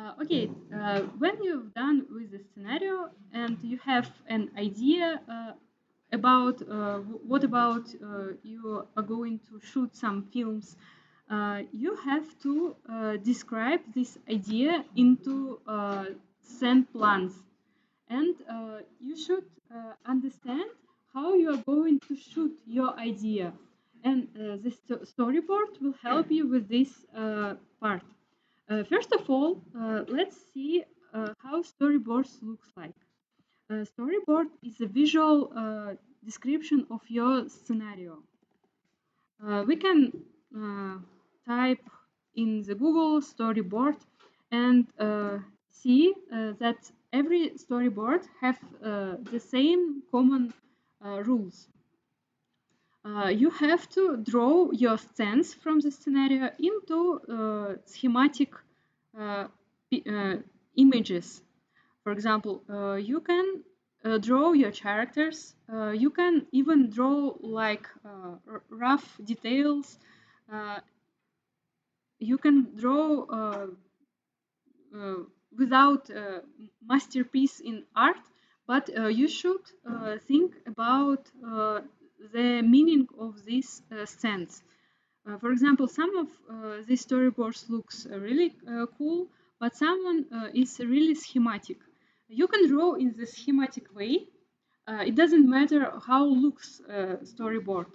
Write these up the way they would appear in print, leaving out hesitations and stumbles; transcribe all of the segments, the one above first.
When you've done with the scenario and you have an idea about what about you are going to shoot some films, you have to describe this idea into scene plans, and you should understand how you are going to shoot your idea, and this storyboard will help you with this part. First of all, let's see how storyboards looks like. A storyboard is a visual description of your scenario. We can uh, type in the Google storyboard and see that every storyboard have the same common rules. You have to draw your stance from the scenario into schematic uh, images. For example, you can draw your characters. You can even draw like rough details. Uh, you can draw uh, without masterpiece in art, but you should think about the meaning of these scenes. For example, some of these storyboards looks really cool, but someone is really schematic. You can draw in the schematic way. It doesn't matter how looks storyboard,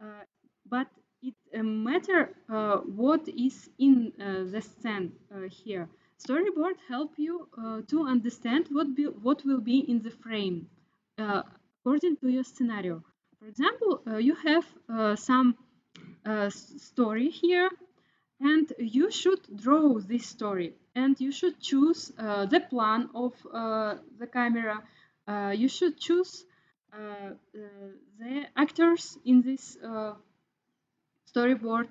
uh, but it matter what is in the scene here. Storyboard help you to understand what will be in the frame uh, according to your scenario. For example, you have some story here, and you should draw this story, and you should choose the plan of the camera. You should choose the actors in this storyboard.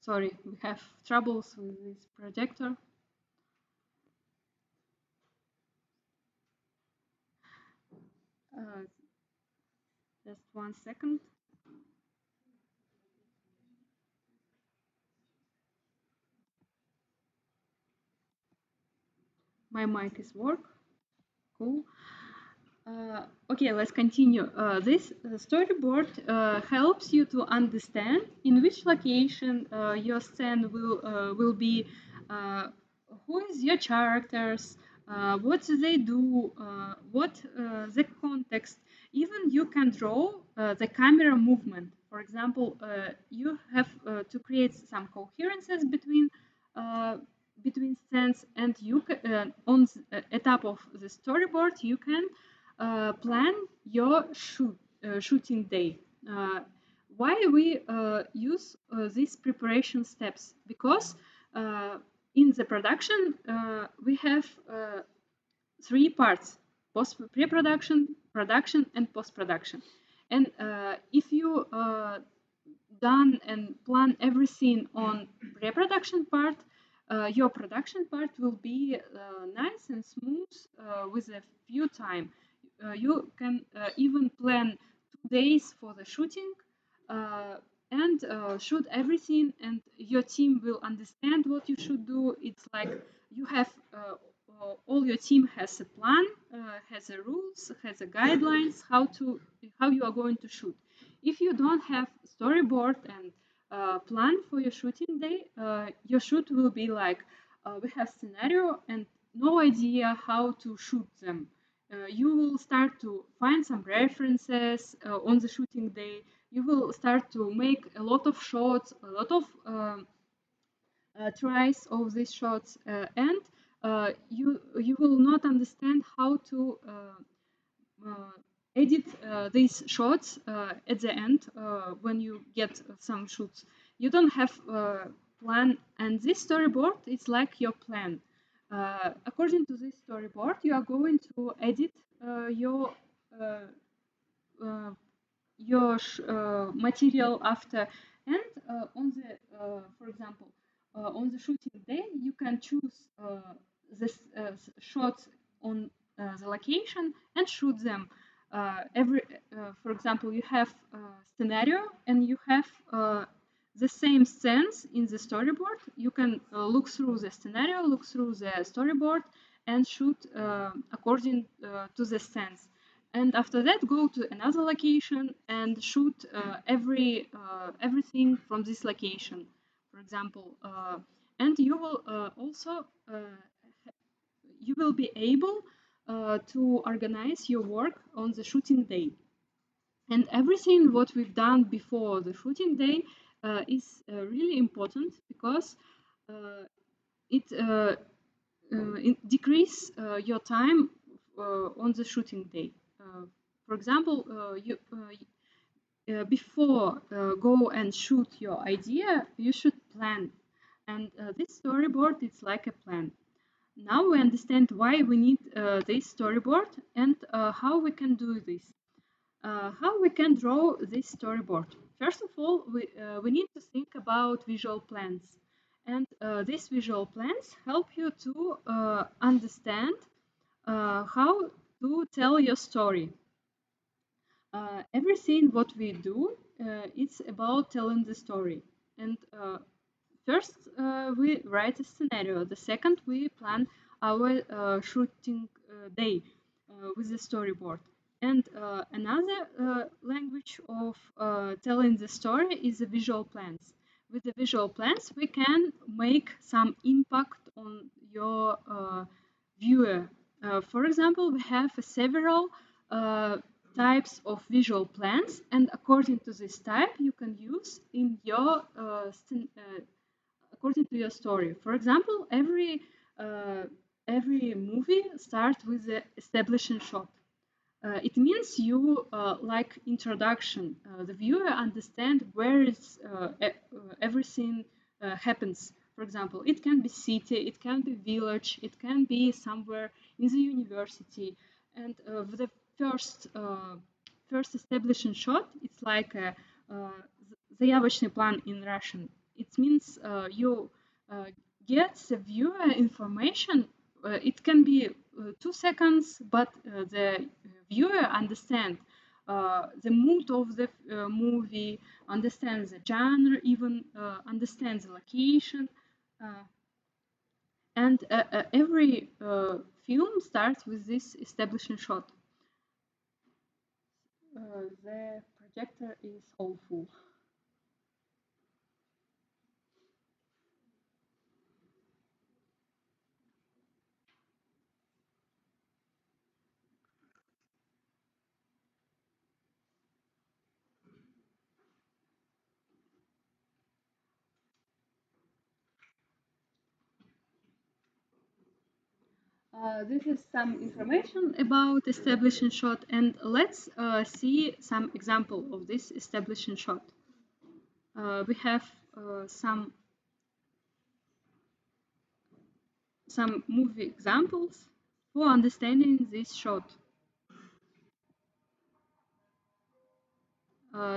Sorry, we have troubles with this projector. uh, just 1 second. My mic is work. Cool. Okay, let's continue. This storyboard helps you to understand in which location your scene will be, uh, who is your characters, what do they do, what the context. Even you can draw the camera movement. For example, you have to create some coherences uh, between scenes, and on a top of the storyboard you can plan your shooting day. Uh, why we use these preparation steps? Because in the production we have three parts: pre-production, production, and post-production. And if you done and plan everything on pre-production part, your production part will be nice and smooth with a few time. You can even plan 2 days for the shooting and shoot everything, and your team will understand what you should do. It's like you have all your team has a plan, has a rules, has a guidelines how you are going to shoot. If you don't have storyboard and plan for your shooting day, your shoot will be like we have scenario and no idea how to shoot them. You will start to find some references on the shooting day. You will start to make a lot of shots, a lot of tries of these shots, and you will not understand how to uh, edit these shots at the end when you get some shoots. You don't have a plan, and this storyboard is like your plan. According to this storyboard, you are going to edit uh, uh, material after, and on the for example on the shooting day you can choose this shots on the location and shoot them every for example you have scenario and you have the same scenes in the storyboard. You can look through the scenario, look through the storyboard, and shoot according to the scenes. And after that, go to another location and shoot everything from this location, for example. And you will also you will be able to organize your work on the shooting day. And everything what we've done before the shooting day is really important because uh, it decrease your time on the shooting day. For example, you before go and shoot your idea, you should plan. And this storyboard is like a plan. Now we understand why we need this storyboard and how we can do this. How we can draw this storyboard? First of all, we need to think about visual plans. And these visual plans help you to understand how to tell your story. Everything what we do, it's about telling the story. And first, we write a scenario. The second, we plan our shooting day with the storyboard. And another language of telling the story is the visual plans. With the visual plans, we can make some impact on your viewer. For example, we have several types of visual plans, and according to this type, you can use in your according to your story. For example, every movie starts with the establishing shot. It means you like introduction. The viewer understand where is everything happens. For example, it can be city, it can be village, it can be somewhere in the university. And the first first establishing shot, it's like a заявочный план in Russian. It means you get the viewer information. It can be 2 seconds, but the viewer understand the mood of the movie, understands the genre, even understands the location. Uh, and every film starts with this establishing shot. The projector is all full. This is some information about establishing shot, and let's see some example of this establishing shot. We have some movie examples for understanding this shot.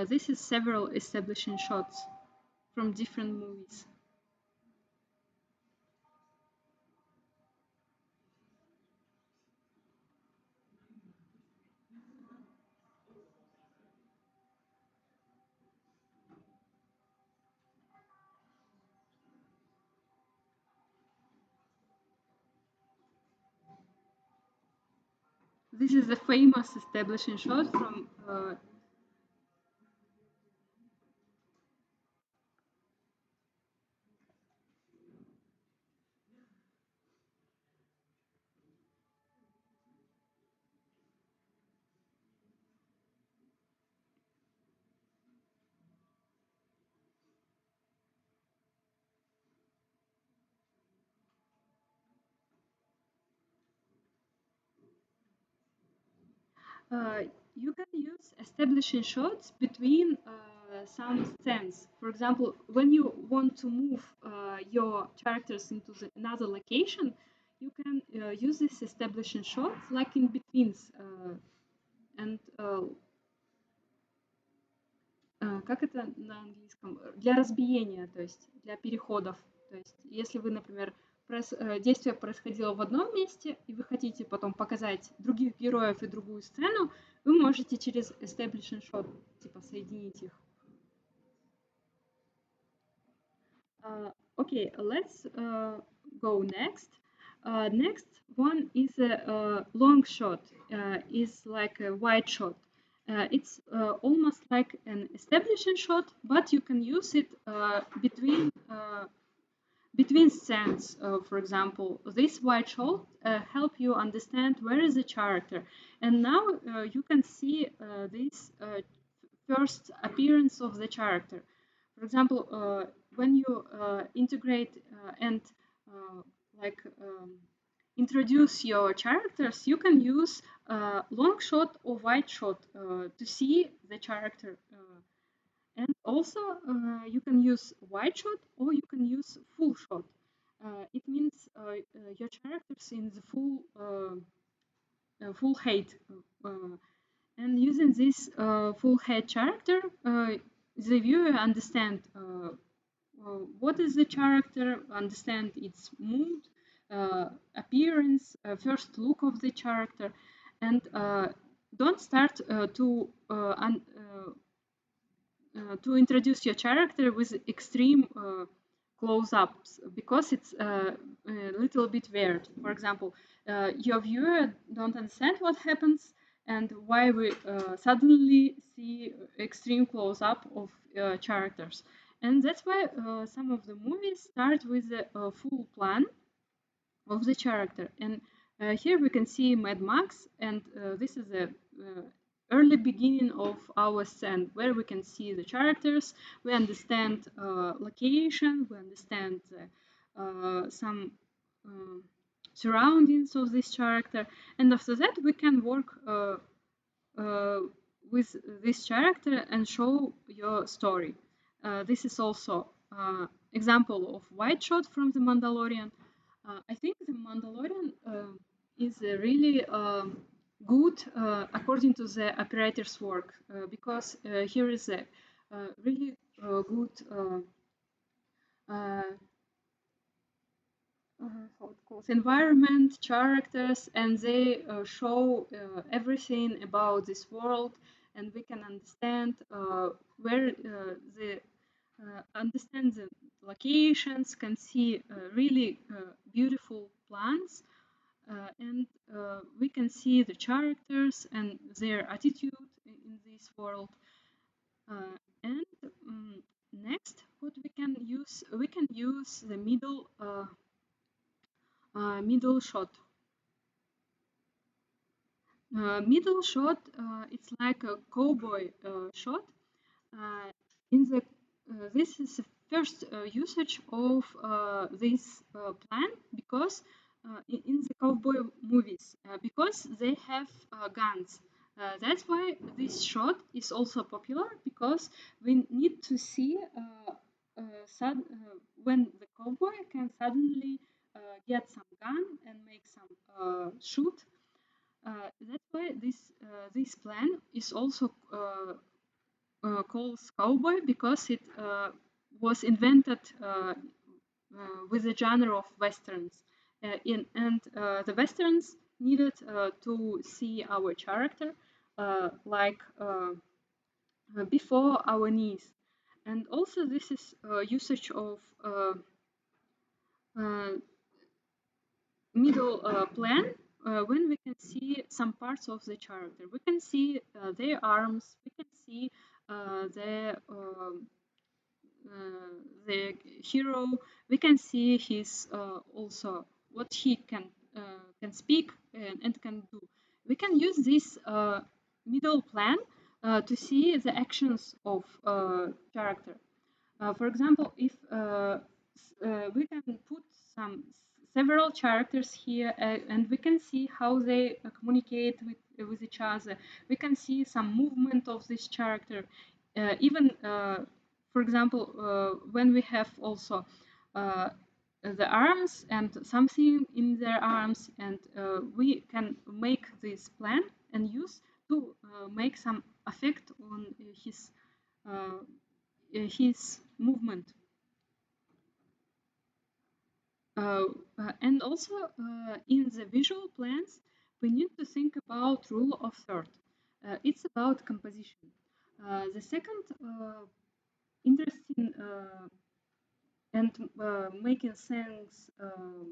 This is several establishing shots from different movies. This is a famous establishing shot from Uh, you can use establishing shots between some scenes. For example, when you want to move your characters into another location, you can use this establishing shots like in between. And как это на английском? Для разбиения, то есть для переходов. То есть если вы, например, действие происходило в одном месте, и вы хотите потом показать других героев и другую сцену, вы можете через establishing shot типа соединить их. Okay, let's go next. Next one is a long shot. Is like a wide shot. It's almost like an establishing shot, but you can use it between scenes. For example, this wide shot help you understand where is the character, and now you can see this first appearance of the character. For example, when you integrate and uh, like introduce your characters, you can use long shot or wide shot to see the character. And also, you can use wide shot or you can use full shot. It means your characters in the full height. Uh, and using this full head character, the viewer understand what is the character, understand its mood, appearance, first look of the character, and don't start to introduce your character with extreme close-ups because it's a little bit weird. For example, your viewer don't understand what happens and why we suddenly see extreme close-up of characters. And that's why some of the movies start with a full plan of the character. And here we can see Mad Max, and this is a early beginning of our scene where we can see the characters, we understand location, we understand some uh, surroundings of this character, and after that we can work uh, with this character and show your story. This is also example of wide shot from The Mandalorian. I think The Mandalorian is really good according to the operator's work because here is a really good uh, how it calls environment, characters, and they show everything about this world, and we can understand where the understand the locations, can see really beautiful plants, and we can see the characters and their attitude in this world. And next, what we can use the middle shot. Middle shot, it's like a cowboy shot. Uh, in the This is the first usage of this plan because in the cowboy movies because they have guns. That's why this shot is also popular because we need to see when the cowboy can suddenly get some gun and make some shoot. That's why this plan is also called cowboy because it was invented with the genre of westerns. The westerns needed to see our character like before our knees. And also this is usage of uh, middle plan when we can see some parts of the character. We can see their arms, we can see their the hero. We can see his also what he can speak and can do. We can use this middle plan to see the actions of character. For example, if we can put some several characters here and we can see how they communicate with each other. We can see some movement of this character. Even, for example, when we have also uh, the arms and something in their arms, and we can make this plan and use to make some effect on uh, his movement. Uh, and also in the visual plans, we need to think about rule of third. It's about composition. The second interesting and making things. Uh,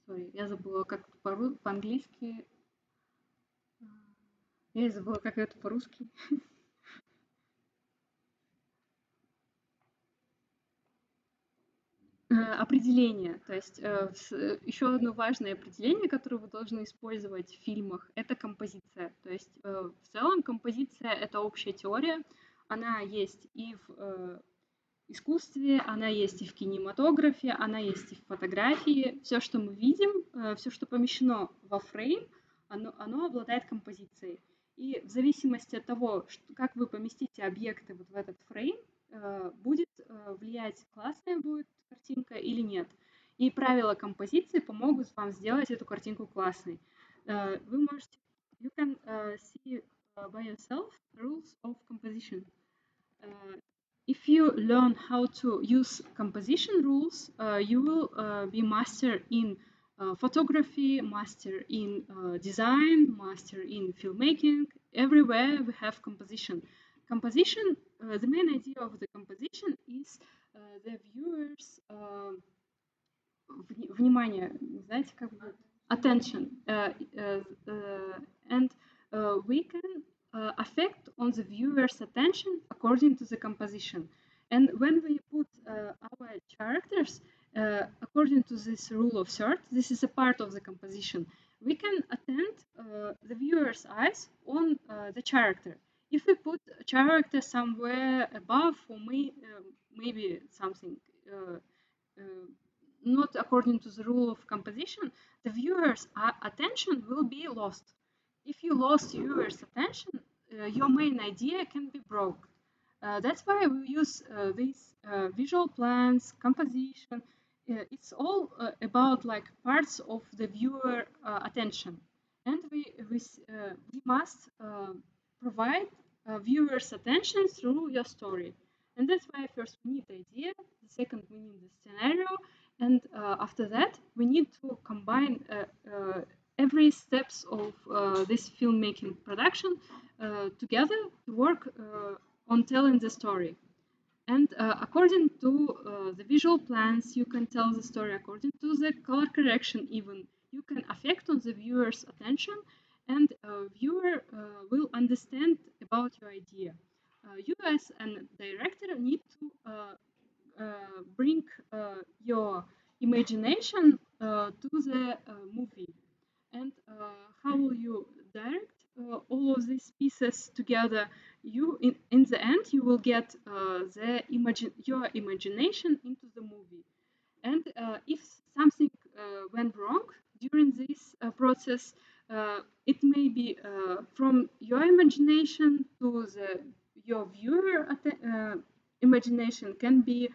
Sorry, я забыла, как это по-английски. Я и забыла, как это по-русски. Определение. То есть еще одно важное определение, которое вы должны использовать в фильмах, это композиция. То есть в целом композиция — это общая теория. Она есть и в искусстве, она есть и в кинематографе, она есть и в фотографии. Все, что мы видим, все, что помещено во фрейм, оно обладает композицией. И в зависимости от того, как вы поместите объекты вот в этот фрейм, будет влиять, классная будет картинка или нет. И правила композиции помогут вам сделать эту картинку классной. Вы можете, you can see by yourself rules of composition. Uh, if you learn how to use composition rules, you will be master in photography, master in design, master in filmmaking. Everywhere we have composition. Composition, the main idea of the composition is the viewers внимание, знаете, как бы attention, and we can affect on the viewer's attention according to the composition. And when we put our characters according to this rule of third, this is a part of the composition. We can attend the viewer's eyes on the character. If we put a character somewhere above, or maybe something uh, not according to the rule of composition, the viewer's attention will be lost. If you lost viewer's attention, your main idea can be broke. That's why we use these visual plans, composition. It's all about like parts of the viewer attention, and we must provide viewers' attention through your story. And that's why first we need the idea, the second we need the scenario, and after that we need to combine every steps of this filmmaking production together to work on telling the story. And according to the visual plans, you can tell the story. According to the color correction, even you can affect on the viewer's attention, and viewer will understand about your idea. You as a director need to bring your imagination to the movie. And how will you direct all of these pieces together? You, in the end, you will get your imagination into the movie. And if something went wrong during this process, it may be from your imagination to your viewer imagination can be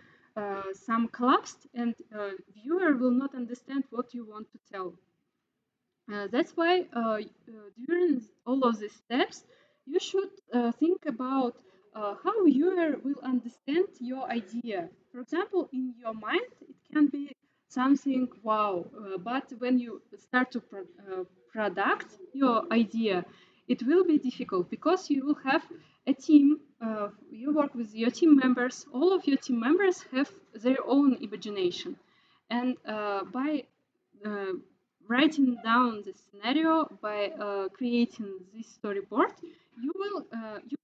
some collapsed, and viewer will not understand what you want to tell. That's why during all of these steps, you should think about how viewer will understand your idea. For example, in your mind, it can be something wow, but when you start to product your idea, it will be difficult because you will have a team. You work with your team members. All of your team members have their own imagination, and by uh, writing down the scenario, by creating this storyboard, you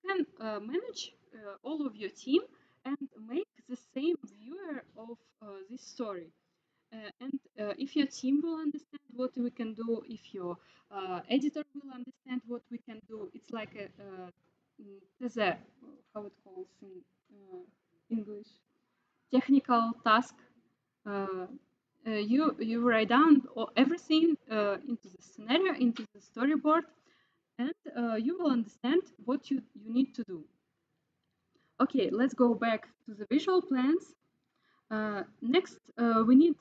can manage all of your team and make the same viewer of this story. And if your team will understand what we can do, if your editor will understand what we can do, it's like there's a how it calls in English, technical task. uh, you write down everything into the scenario, into the storyboard, and you will understand what you need to do. Okay, let's go back to the visual plans. Next, we need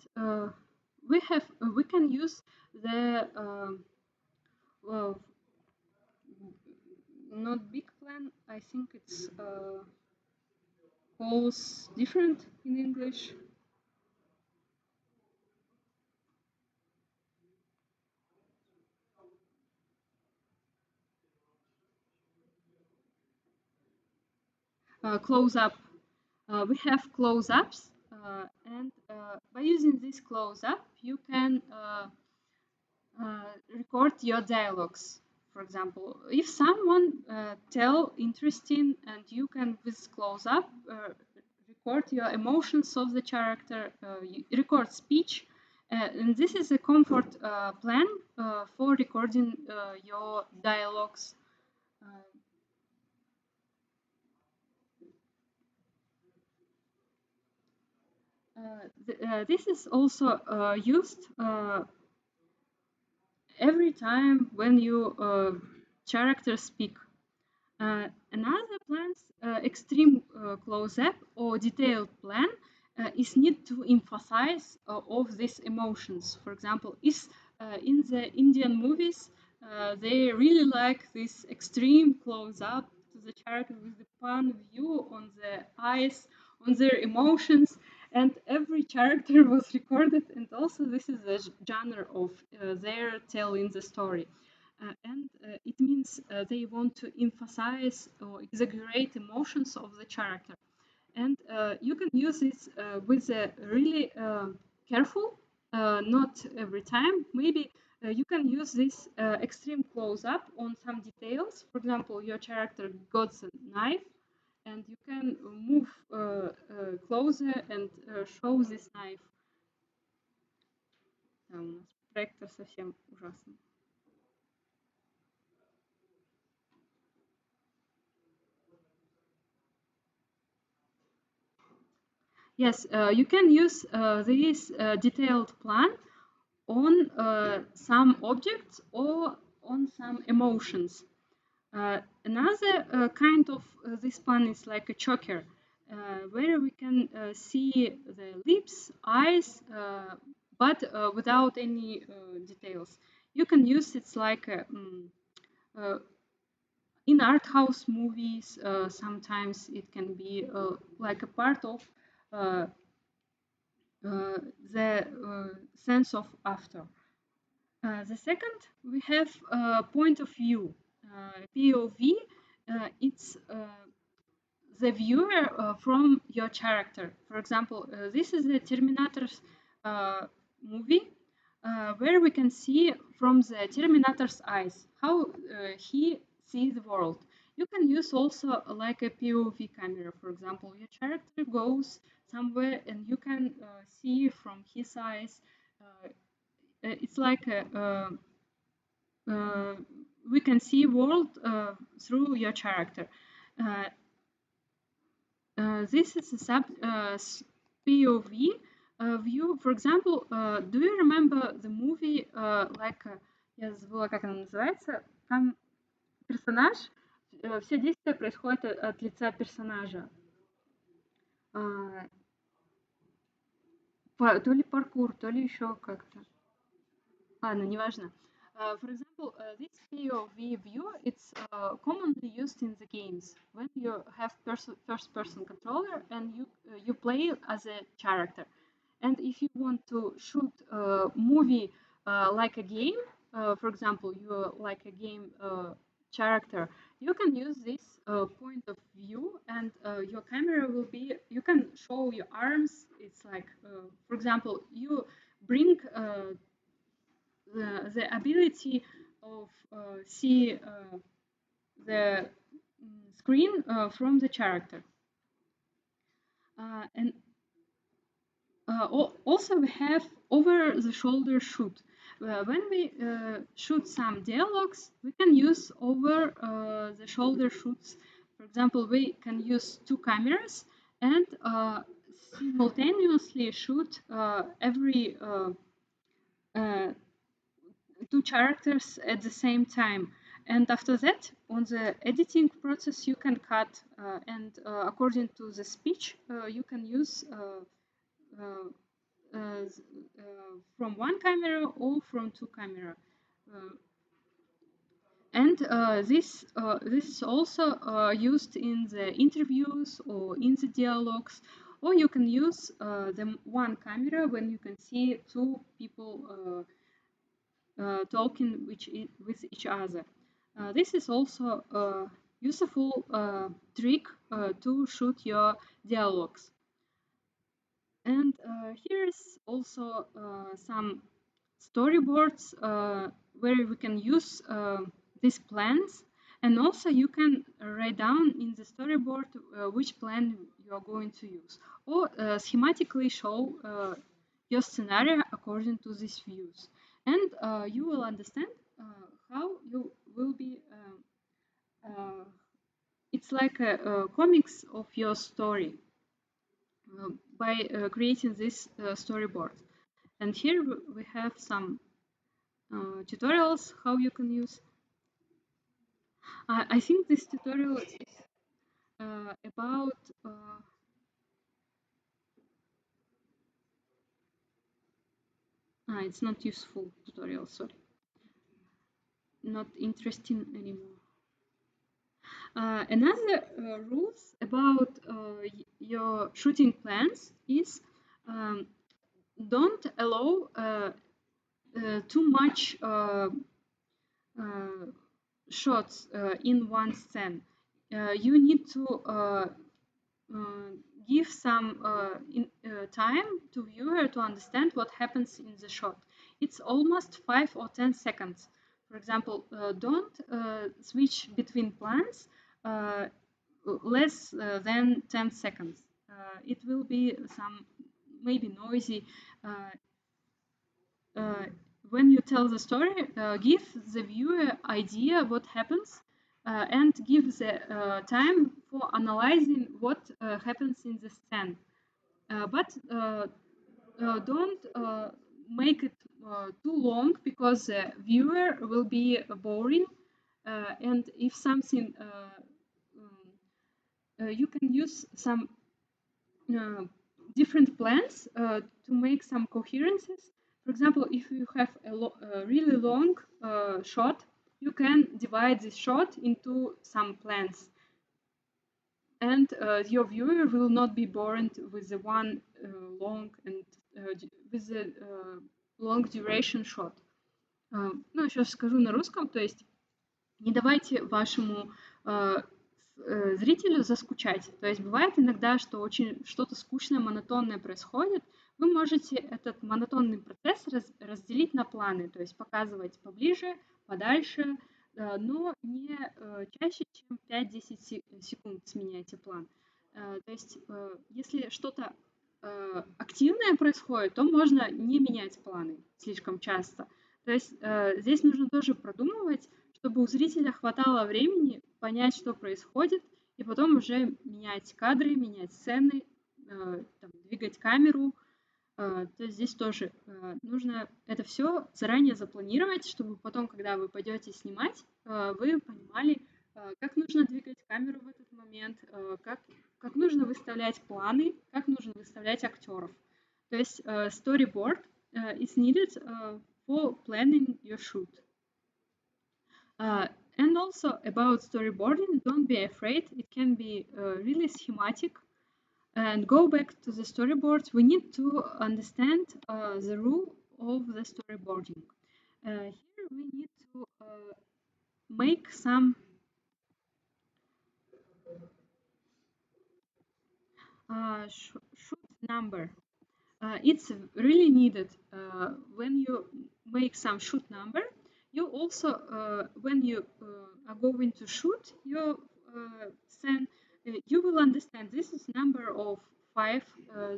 we can use the well, not big plan. I think it's calls different in English. close up. We have close ups, and by using this close up, you can record your dialogues. For example, if someone tell interesting, and you can with close up record your emotions of the character, you record speech, and this is a comfort plan for recording your dialogues. Uh, this is also used every time when you characters speak. Another plan's extreme close-up or detailed plan is need to emphasize of these emotions. For example, is in the Indian movies, they really like this extreme close-up to the character with the pan view on the eyes, on their emotions, and every character was recorded. And also, this is a genre of their telling the story. And it means they want to emphasize or exaggerate emotions of the character. And you can use it with a really careful, not every time. Maybe you can use this extreme close up on some details. For example, your character got a knife, and you can move closer and show this knife. У нас проектор совсем ужасный. Yes, you can use this detailed plan on some objects or on some emotions. Another kind of this plan is like a choker, where we can see the lips, eyes, but without any details. You can use it like uh, in art house movies. Sometimes it can be like a part of uh, the sense of after. The second, we have point of view. POV, it's the viewer from your character. For example, this is the Terminator's movie where we can see from the Terminator's eyes how he sees the world. You can use also like a POV camera. For example, your character goes somewhere and you can see from his eyes. It's like uh, we can see world through your character. Uh, this is a POV view. For example, do you remember the movie like я забыла, как она называется? Там персонаж, все действия происходят от лица персонажа. А, то ли паркур, то ли еще как-то. Ладно, неважно. For example, this POV view, it's commonly used in the games when you have first-person controller and you play as a character. And if you want to shoot a movie like a game, for example, you're like a game character, you can use this point of view, and your camera will be. You can show your arms. It's like, for example, you bring the ability of see the screen from the character. And also we have over the shoulder shoot. When we shoot some dialogues, we can use over the shoulder shoots. For example, we can use two cameras and simultaneously shoot every uh, two characters at the same time. And after that, on the editing process, you can cut, and according to the speech, you can use uh, uh, from one camera or from two camera. Uh, and this is also used in the interviews or in the dialogues, or you can use the one camera when you can see two people talking with each other. This is also useful trick to shoot your dialogues. And here's also some storyboards where we can use these plans, and also you can write down in the storyboard which plan you are going to use, or schematically show your scenario according to these views, and you will understand how you will be it's like a comics of your story by creating this storyboard. And here we have some tutorials how you can use. I think this tutorial is about it's not useful tutorial, sorry, not interesting anymore. Another rules about your shooting plans is um, don't allow too much uh, shots in one scene. You need to uh, give some time to viewer to understand what happens in the shot. It's almost 5 or 10 seconds. For example, don't switch between plans uh, less than 10 seconds. It will be some maybe noisy. Uh, uh, when you tell the story, give the viewer idea what happens and give the time for analyzing what happens in the scene. But don't make it too long because the viewer will be boring. And if something, you can use some uh, different plans to make some coherences. For example, if you have a really long shot, you can divide this shot into some plans, and your viewer will not be bored with the one long and with the long duration shot. Ну, сейчас скажу на русском, то есть не давайте вашему зрителю заскучать. То есть бывает иногда, что очень что-то скучное, монотонное происходит. Вы можете этот монотонный процесс разделить на планы, то есть показывать поближе, подальше, но не чаще, чем 5-10 секунд сменяйте план. То есть если что-то активное происходит, то можно не менять планы слишком часто. То есть здесь нужно тоже продумывать, чтобы у зрителя хватало времени понять, что происходит, и потом уже менять кадры, менять сцены, там, двигать камеру. То есть здесь тоже нужно это все заранее запланировать, чтобы потом, когда вы пойдете снимать, вы понимали, как нужно двигать камеру в этот момент, как нужно выставлять планы, как нужно выставлять актеров. То есть storyboard is needed for planning your shoot. And also about storyboarding, don't be afraid. It can be really schematic. And go back to the storyboards. We need to understand the rule of the storyboarding. Here we need to make some shoot number. It's really needed when you make some shoot number. You also, when you are going to shoot your scene, you will understand this is number of 5,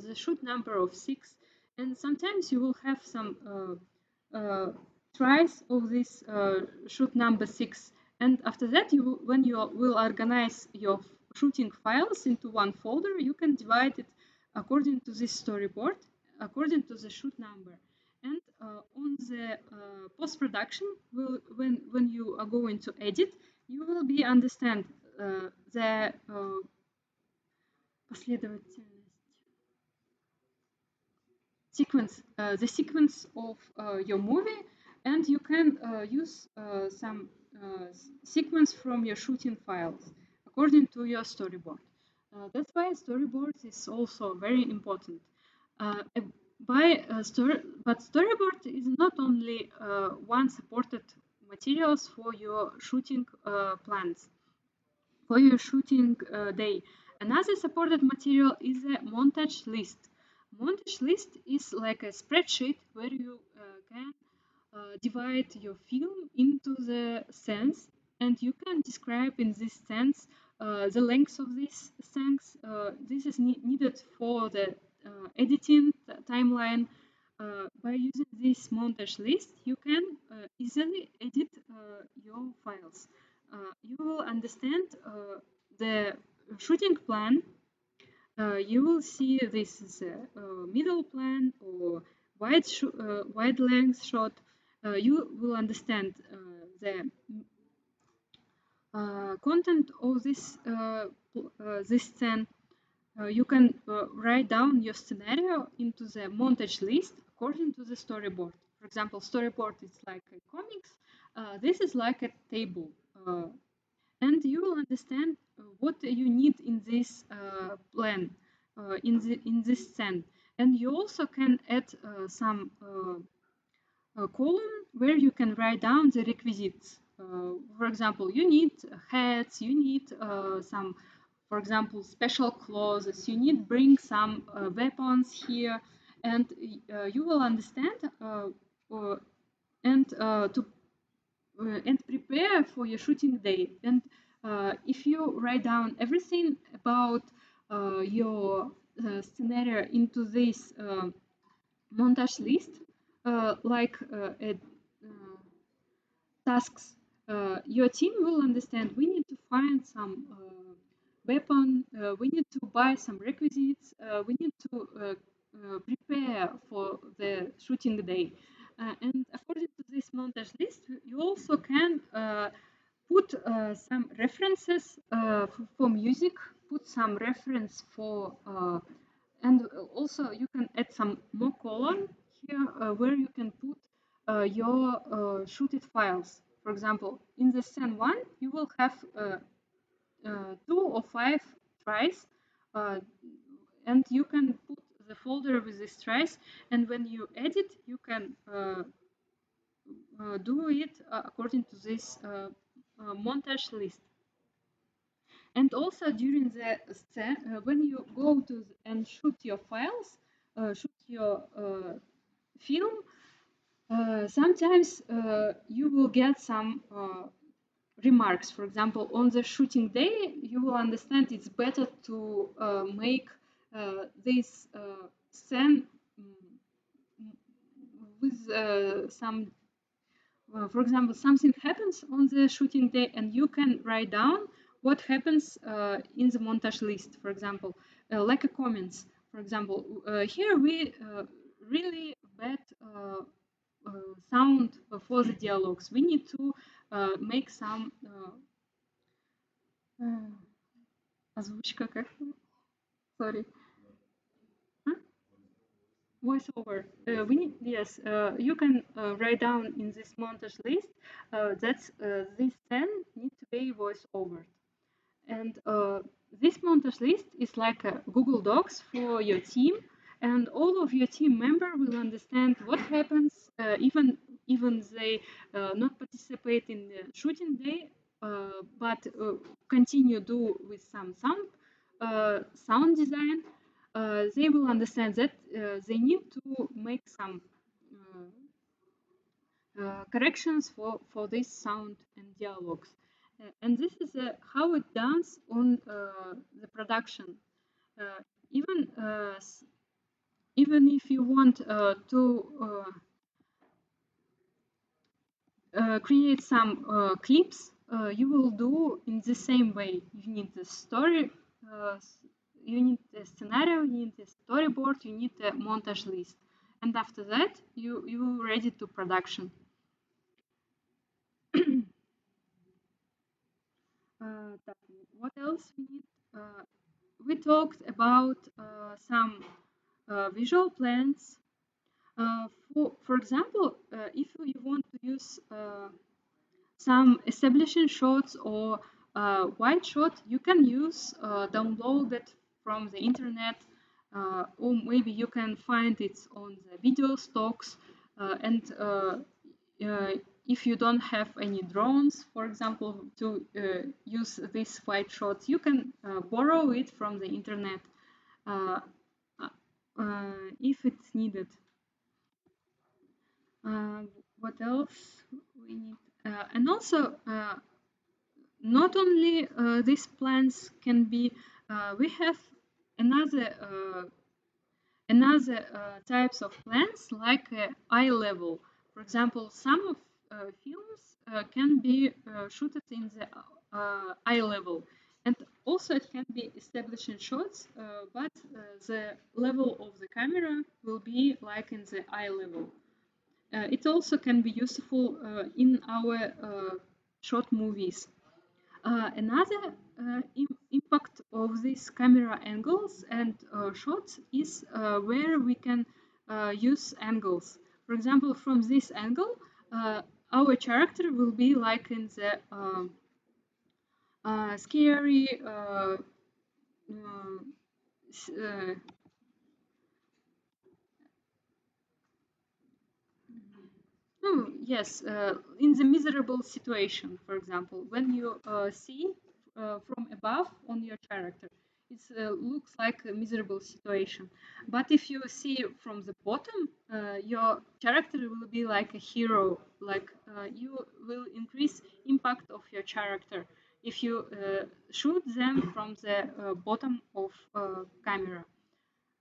the shoot number of 6, and sometimes you will have some tries of this shoot number 6. And after that, when you will organize your shooting files into one folder, you can divide it according to this storyboard, according to the shoot number. And on the post-production, when you are going to edit, you will be understand the последовательность, sequence, the sequence of your movie, and you can use some sequence from your shooting files according to your storyboard. That's why storyboard is also very important. But storyboard is not only one supported materials for your shooting plans. for your shooting day. Another supported material is a montage list. Montage list is like a spreadsheet where you can divide your film into the scenes, and you can describe in this sense the length of these scenes. This is needed for the editing timeline. By using this montage list, you can easily edit your files. You will understand the shooting plan. You will see this is a middle plan or wide length shot. You will understand the content of this scene. You can write down your scenario into the montage list according to the storyboard. For example, storyboard is like a comics. This is like a table. And you will understand what you need in this plan, in this scene. And you also can add some a column where you can write down the requisites. For example, you need hats, you need some, for example, special clothes, you need bring some weapons here, and you will understand uh, and prepare for your shooting day. And if you write down everything about your scenario into this montage list, like tasks, your team will understand we need to find some weapon, we need to buy some requisites, we need to prepare for the shooting day. And according to this montage list, you also can put some references for music, put some reference for and also you can add some more column here where you can put your shooted files. For example, in the scene 1, you will have 2 or 5 tries, uh, and you can put the folder with these tries, and when you edit, you can do it according to this montage list. And also during the scene, when you go to and shoot your files, shoot your film, sometimes you will get some remarks. For example, on the shooting day, you will understand it's better to make this scene with some for example, something happens on the shooting day, and you can write down what happens in the montage list, for example, like a comments. For example, here we really bad uh, sound for the dialogues. We need to make some озвучка как? Sorry. Huh? Voiceover. We need, yes, you can write down in this montage list that this scene need to be voice over. And this montage list is like a Google Docs for your team, and all of your team member will understand what happens, even they not participate in the shooting day, but continue do with some sound design. They will understand that they need to make some corrections for this sound and dialogues. And this is how it done on the production. Uh, even even if you want to create some clips, you will do in the same way. You need the story, you need the scenario, you need the storyboard, you need the montage list, and after that, you ready to production. What else we need? We talked about some visual plans. For example, if you want to use some establishing shots or wide shot, you can use download it from the internet, or maybe you can find it on the video stocks, and if you don't have any drones, for example, to use these flight shots, you can borrow it from the internet uh, if it's needed. Uh, what else we need? And also, not only these plans can be, we have another types of plans like eye level. For example, some of films can be shooted in the eye level, and also it can be establishing shots, but the level of the camera will be like in the eye level. It also can be useful in our short movies. Another impact of these camera angles and shots is where we can use angles. For example, from this angle, our character will be like in the scary uh, uh, yes, in the miserable situation, for example, when you see from above on your character, it looks like a miserable situation. But if you see from the bottom, your character will be like a hero. Like you will increase impact of your character if you shoot them from the bottom of camera.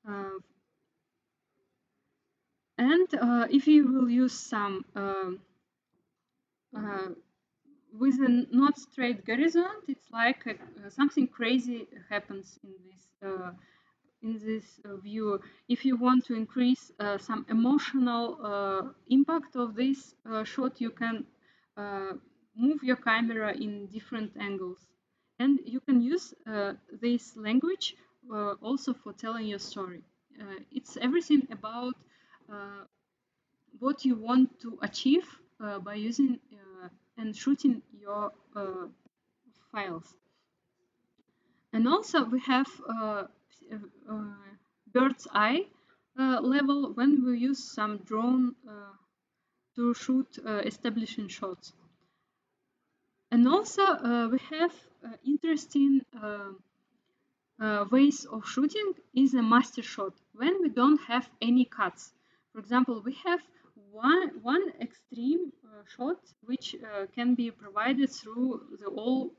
Uh, and if you will use some uh, with a not straight horizon, it's like something crazy happens in this view. If you want to increase some emotional impact of this shot, you can uh, move your camera in different angles, and you can use this language also for telling your story. It's everything about uh, what you want to achieve by using and shooting your files. And also we have uh, bird's eye level when we use some drone to shoot establishing shots. And also we have interesting ways of shooting is a master shot when we don't have any cuts. For example, we have one extreme shot which can be provided through the whole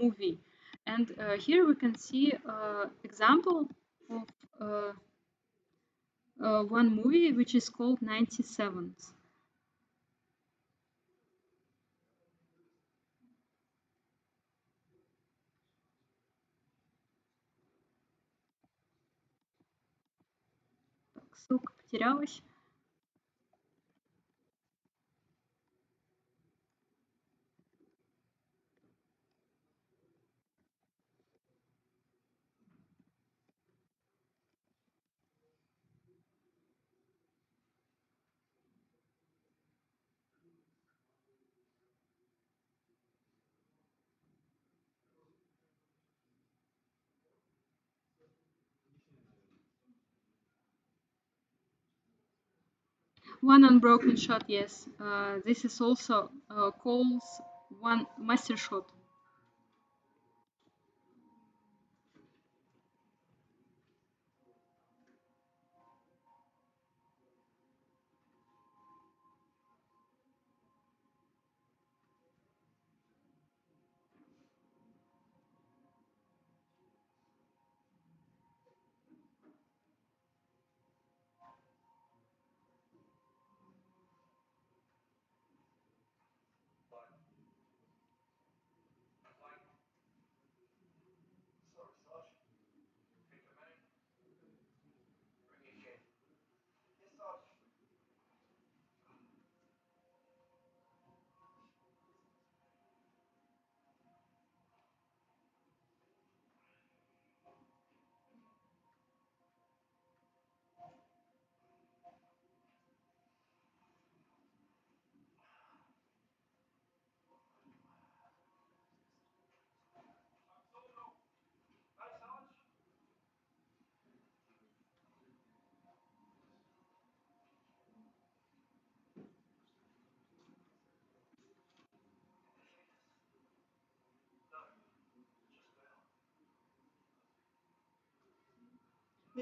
movie. And here we can see example of one movie which is called 97s. Так, ссылка потерялась. One unbroken shot, yes. This is also calls one master shot.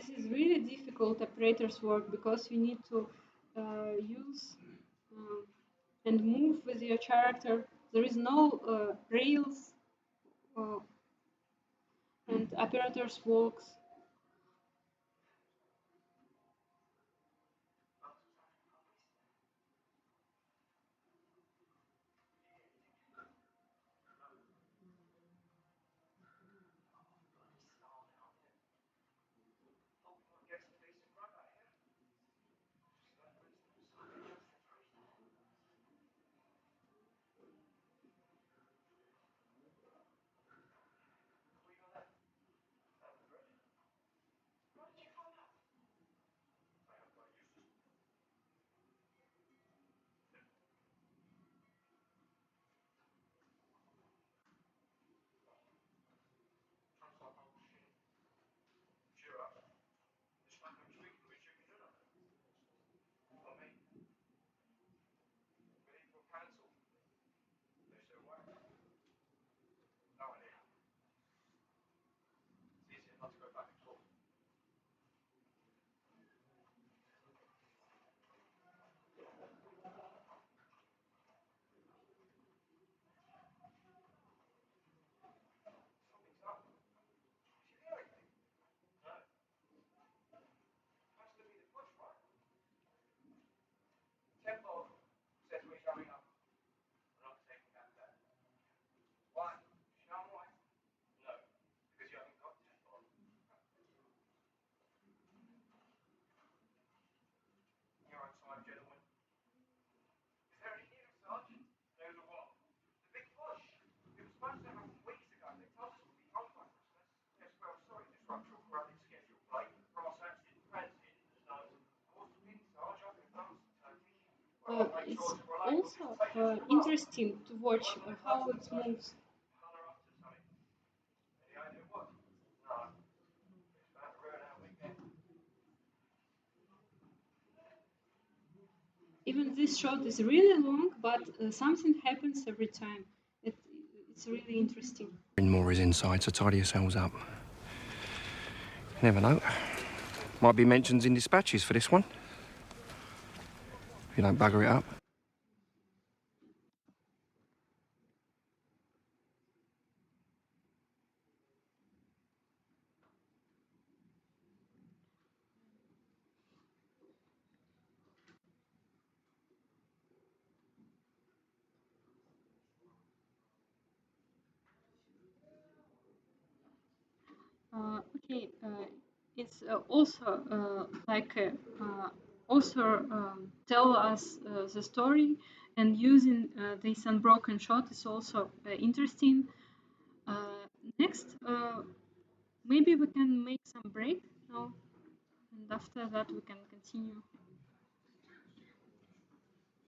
this is really difficult operator's work because you need to use um, and move with your character. There is no rails uh, and operators walks. It's also interesting to watch how it moves. Even this shot is really long, but something happens every time. It, it's really interesting. More is inside, so tidy yourselves up. Never know. Might be mentions in dispatches for this one. If you don't bugger it up. Okay, it's also like author tell us the story, and using this unbroken shot is also interesting. Next, maybe we can make some break now, and after that we can continue.